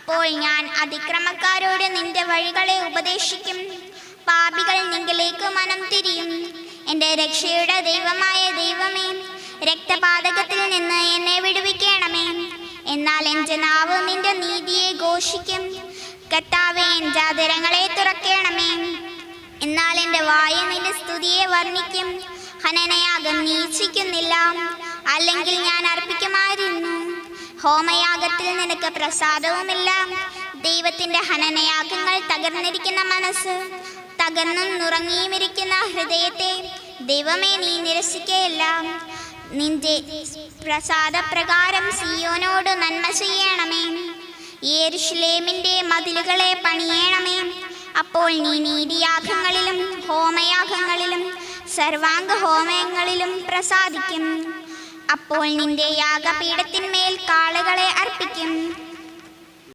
അപ്പോൾ ഞാൻ അതിക്രമക്കാരോട് നിന്റെ വഴികളെ ഉപദേശിക്കും. പാപികൾ നിങ്കിലേക്ക് മനം തിരിയും. എൻ്റെ രക്ഷയുടെ ദൈവമായ ദൈവമേ, രക്തപാതകത്തിൽ നിന്ന് എന്നെ വിടുവിക്കണമേ. എന്നാൽ എൻ്റെ നാവ് നിന്റെ നീതിയെ ഘോഷിക്കും. കർത്താവേ, എൻ്റെ അധരങ്ങളെ തുറക്കണമേ. എന്നാൽ എൻ്റെ വായ് നിന്റെ സ്തുതിയെ വർണ്ണിക്കും. ഹനനയാഗം നീ ഇച്ഛിക്കുന്നില്ല, അല്ലെങ്കിൽ ഞാൻ അർപ്പിക്കുമായിരുന്നു. ഹോമയാഗത്തിൽ നിനക്ക് പ്രസാദവുമില്ല. ദൈവത്തിൻ്റെ ഹനനയാഗങ്ങൾ തകർന്നിരിക്കുന്ന മനസ്സ്, തകർന്നും നുറങ്ങിയുമിരിക്കുന്ന ഹൃദയത്തെ ദൈവമേ നീ നിരസിക്കുകയില്ല. നിന്റെ പ്രസാദപ്രകാരം സിയോനോട് നന്മ ചെയ്യണമേ. യെരൂശലേമിൻ്റെ മതിലുകളെ പണിയണമേ. അപ്പോൾ നീ നീതിയാഗങ്ങളിലും ഹോമയാഗങ്ങളിലും സർവാംഗ ഹോമങ്ങളിലും പ്രസാദിക്കും. അപ്പോൾ നിന്റെ യാഗപീഠത്തിന്മേൽ കാളകളെ അർപ്പിക്കും.